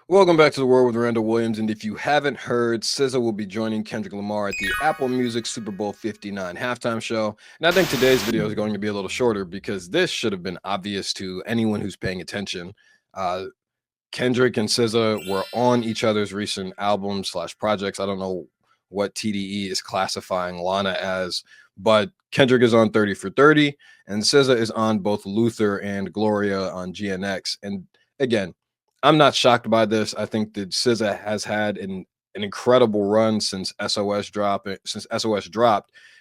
Welcome back to the World with Randall Williams. And if you haven't heard, SZA will be joining Kendrick Lamar at the Apple Music Super Bowl 59 halftime show. And I think today's video is going to be a little shorter because this should have been obvious to anyone who's paying attention. Uh, Kendrick and SZA were on each other's recent albums slash projects. I don't know what TDE is classifying Lana as, but Kendrick is on 30 for 30, and SZA is on both Luther and Gloria on GNX. And again, I'm not shocked by this. I think that SZA has had an incredible run since SOS dropped.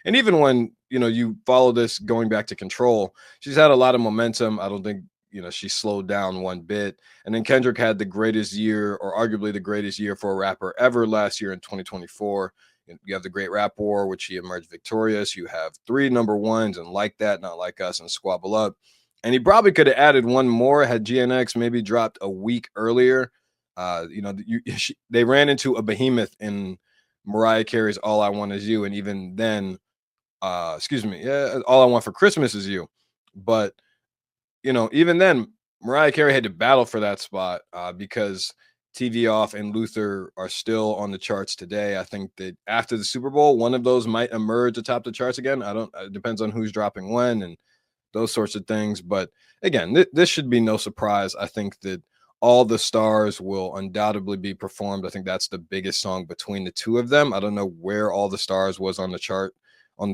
And even when you follow this going back to Control, she's had a lot of momentum. I don't think she slowed down one bit. And then Kendrick had the greatest year, or arguably the greatest year for a rapper ever last year in 2024. You have the Great Rap War, which he emerged victorious. You have 3 number ones and Like That, Not Like Us, and Squabble Up. And he probably could have added one more had GNX maybe dropped a week earlier. They ran into a behemoth in Mariah Carey's All I Want Is You. And even then, All I Want for Christmas Is You. But even then, Mariah Carey had to battle for that spot because TV Off and Luther are still on the charts today. I think that after the Super Bowl, one of those might emerge atop the charts again. I don't. It depends on who's dropping when and those sorts of things. But again, this should be no surprise. I think that All the Stars will undoubtedly be performed. I think that's the biggest song between the two of them. I don't know where All the Stars was on the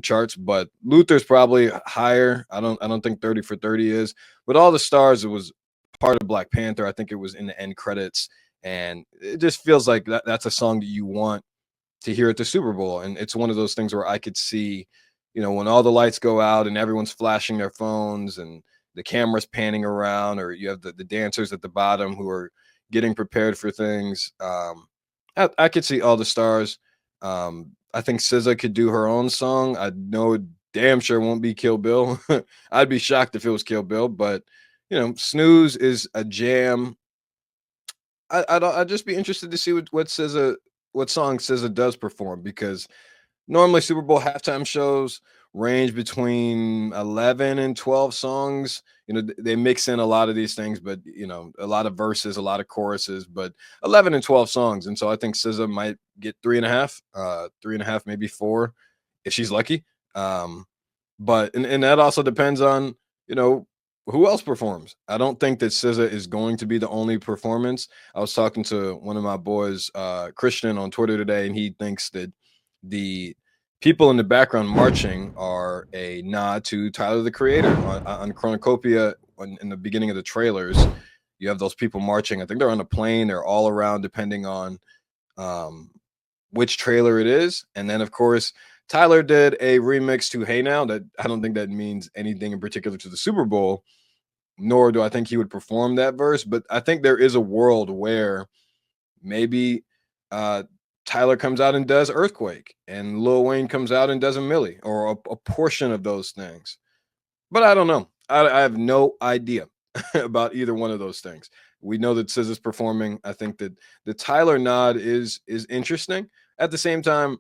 charts, but Luther's probably higher. I don't think 30 for 30 is, but All the Stars, it was part of Black Panther. I think it was in the end credits, and it just feels like that's a song that you want to hear at the Super Bowl. And it's one of those things where I could see, when all the lights go out and everyone's flashing their phones and the camera's panning around, or you have the dancers at the bottom who are getting prepared for things. I could see All the Stars. I think SZA could do her own song. I know it damn sure won't be Kill Bill. I'd be shocked if it was Kill Bill, but Snooze is a jam. I'd just be interested to see what song SZA does perform, because normally Super Bowl halftime shows range between 11 and 12 songs. They mix in a lot of these things, but a lot of verses, a lot of choruses, but 11 and 12 songs. And so I think SZA might get 3.5, maybe 4 if she's lucky. But that also depends on, who else performs. I don't think that SZA is going to be the only performance. I was talking to one of my boys, Christian, on Twitter today, and he thinks that the people in the background marching are a nod to Tyler the Creator on Chronocopia. In the beginning of the trailers, you have those people marching. I think they're on a plane. They're all around, depending on which trailer it is. And then, of course, Tyler did a remix to Hey Now that I don't think that means anything in particular to the Super Bowl, nor do I think he would perform that verse. But I think there is a world where maybe uh, Tyler comes out and does Earthquake, and Lil Wayne comes out and does a Millie, or a portion of those things. But I don't know. I have no idea about either one of those things. We know that SZA's performing. I think that the Tyler nod is interesting. At the same time,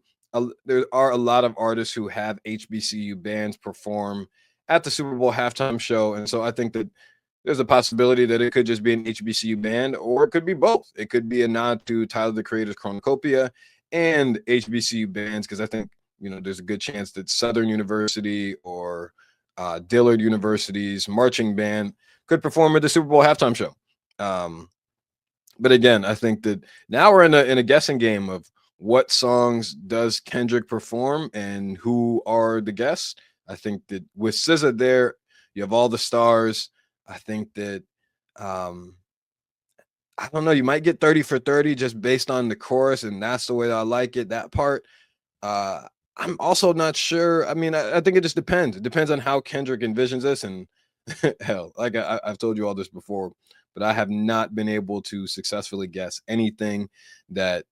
there are a lot of artists who have HBCU bands perform at the Super Bowl halftime show, and so I think that there's a possibility that it could just be an HBCU band, or it could be both. It could be a nod to Tyler the Creator's Cornucopia and HBCU bands, because I think there's a good chance that Southern University or Dillard University's marching band could perform at the Super Bowl halftime show. But again, I think that now we're in a guessing game of what songs does Kendrick perform and who are the guests. I think that with SZA there, you have All the Stars. I think that I don't know, you might get 30 for 30 just based on the chorus, and that's the way that I like it, that part. Uh, I'm also not sure. I mean, I think it just depends. It depends on how Kendrick envisions this. And hell, like I've told you all this before, but I have not been able to successfully guess anything that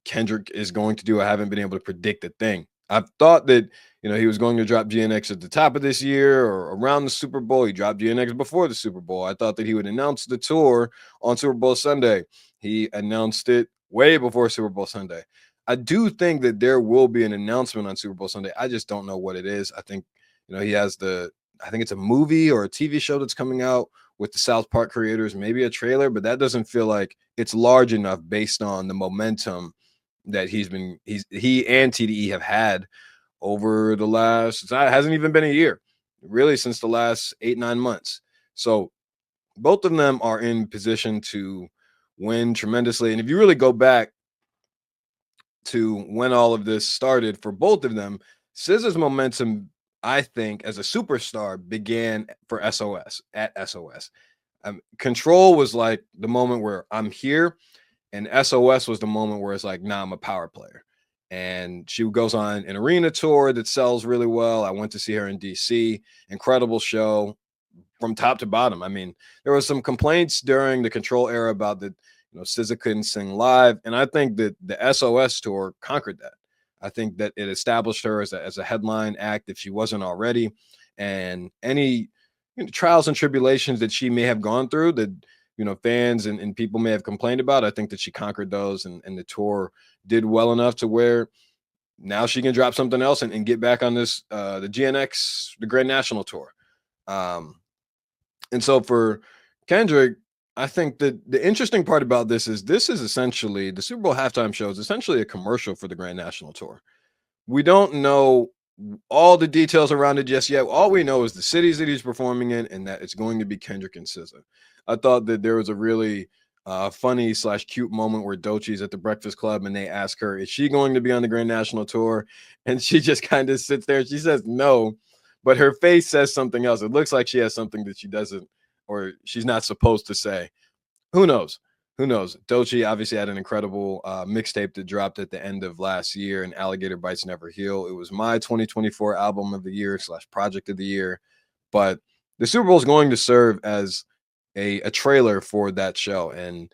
Kendrick is going to do. I haven't been able to predict a thing. I've thought that he was going to drop GNX at the top of this year or around the Super Bowl. He dropped GNX before the Super Bowl. I thought that he would announce the tour on Super Bowl Sunday. He announced it way before Super Bowl Sunday. I do think that there will be an announcement on Super Bowl Sunday. I just don't know what it is. I think he has I think it's a movie or a TV show that's coming out with the South Park creators, maybe a trailer, but that doesn't feel like it's large enough based on the momentum that he and TDE have had over the last, it hasn't even been a year, really, since the last 8-9 months. So both of them are in position to win tremendously. And if you really go back to when all of this started for both of them, SZA's momentum, I think, as a superstar began for SOS at SOS. Control was like the moment where I'm here, and SOS was the moment where it's like, nah, I'm a power player. And she goes on an arena tour that sells really well. I went to see her in DC. Incredible show from top to bottom. I mean, there was some complaints during the Control era about that, SZA couldn't sing live, and I think that the SOS tour conquered that. I think that it established her as a headline act if she wasn't already, and any trials and tribulations that she may have gone through that fans and people may have complained about, I think that she conquered those, and the tour did well enough to where now she can drop something else and get back on this the GNX, the Grand National Tour. And so for Kendrick, I think that the interesting part about this is essentially the Super Bowl halftime show is essentially a commercial for the Grand National Tour. We don't know all the details around it just yet. All we know is the cities that he's performing in, and that it's going to be Kendrick and SZA. I thought that there was a really funny / cute moment where Doechie's at the Breakfast Club and they ask her, is she going to be on the Grand National Tour? And she just kind of sits there and she says no, but her face says something else. It looks like she has something that she doesn't, or she's not supposed to say. Who knows? Who knows? Doechii obviously had an incredible mixtape that dropped at the end of last year, and Alligator Bites Never Heal. It was my 2024 album of the year / project of the year. But the Super Bowl is going to serve as a trailer for that show. And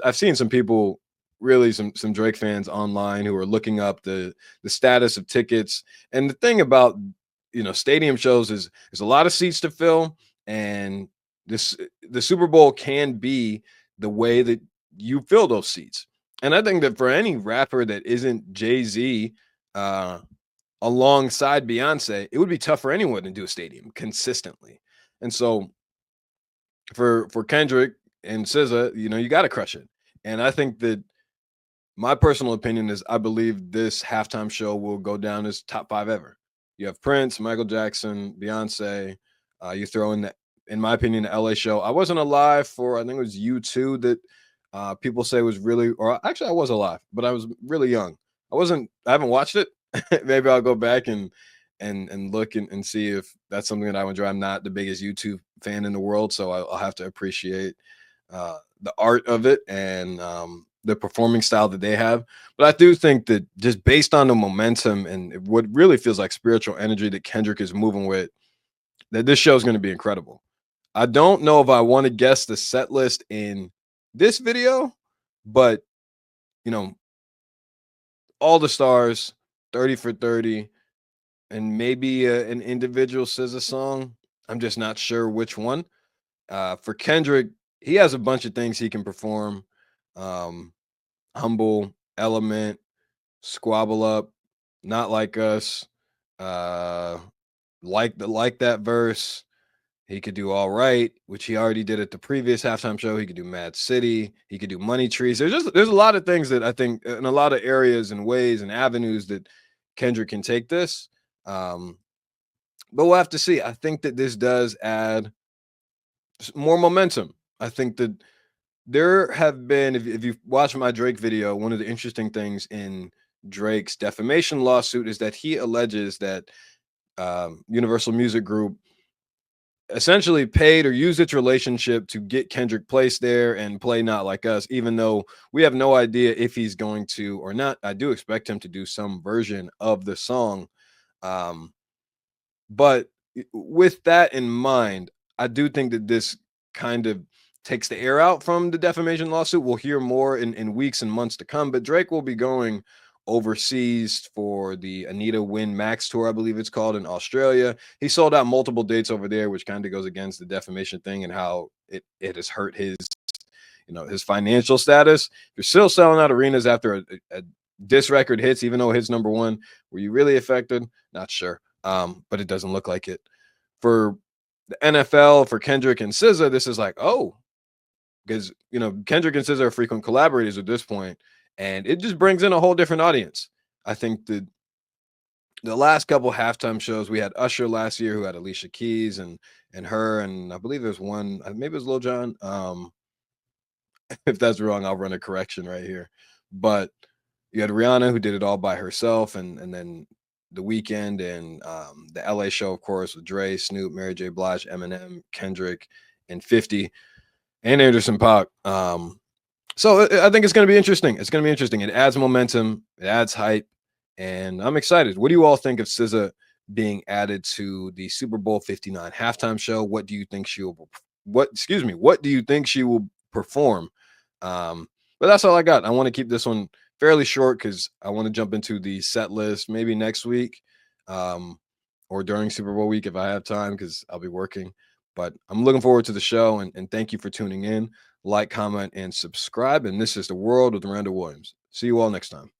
I've seen some people, really some Drake fans online, who are looking up the status of tickets. And the thing about stadium shows is there's a lot of seats to fill, and the Super Bowl can be the way that you fill those seats. And I think that for any rapper that isn't Jay-Z alongside Beyonce, it would be tough for anyone to do a stadium consistently. And so for Kendrick and SZA, you got to crush it. And I think that my personal opinion is I believe this halftime show will go down as top 5 ever. You have Prince, Michael Jackson, Beyonce. You throw in my opinion, the LA show. I wasn't alive for, I think it was U2 that people say was really, or actually I was alive, but I was really young. I haven't watched it. Maybe I'll go back and look and see if that's something that I would enjoy. I'm not the biggest YouTube fan in the world, so I'll have to appreciate the art of it and the performing style that they have. But I do think that just based on the momentum and what really feels like spiritual energy that Kendrick is moving with, that this show is going to be incredible. I don't know if I want to guess the set list in this video, but all the stars, 30 for 30, and maybe an individual SZA song. I'm just not sure which one. For Kendrick, he has a bunch of things he can perform. Humble, Element, Squabble Up, Not Like Us, like that verse. He could do All Right, which he already did at the previous halftime show. He could do Mad City. He could do Money Trees. There's a lot of things that I think in a lot of areas and ways and avenues that Kendrick can take this. But we'll have to see. I think that this does add more momentum. I think that there have been, if you've watched my Drake video, one of the interesting things in Drake's defamation lawsuit is that he alleges that Universal Music Group essentially paid or used its relationship to get Kendrick placed there and play Not Like Us, even though we have no idea if he's going to or not. I do expect him to do some version of the song. But with that in mind, I do think that this kind of takes the air out from the defamation lawsuit. We'll hear more in weeks and months to come, but Drake will be going overseas for the Anita Win Max tour, I believe it's called, in Australia. He sold out multiple dates over there, which kind of goes against the defamation thing and how it has hurt his his financial status. If you're still selling out arenas after a diss record hits, even though it hits #1, were you really affected? Not sure. But it doesn't look like it. For the NFL for Kendrick and SZA, this is like, oh, because Kendrick and SZA are frequent collaborators at this point, and it just brings in a whole different audience. I think the last couple halftime shows we had Usher last year, who had Alicia Keys and her, and I believe there's one, maybe it was Lil Jon. If that's wrong, I'll run a correction right here. But you had Rihanna, who did it all by herself, and then The Weeknd and the LA show, of course, with Dre, Snoop, Mary J. Blige, Eminem, Kendrick, and 50, and Anderson .Paak. So I think it's going to be interesting. It's going to be interesting. It adds momentum. It adds hype, and I'm excited. What do you all think of SZA being added to the Super Bowl 59 halftime show? What do you think she will? What do you think she will perform? But that's all I got. I want to keep this one fairly short because I want to jump into the set list maybe next week, or during Super Bowl week if I have time because I'll be working. But I'm looking forward to the show, and thank you for tuning in. Like, comment, and subscribe. And this is The World with Randall Williams. See you all next time.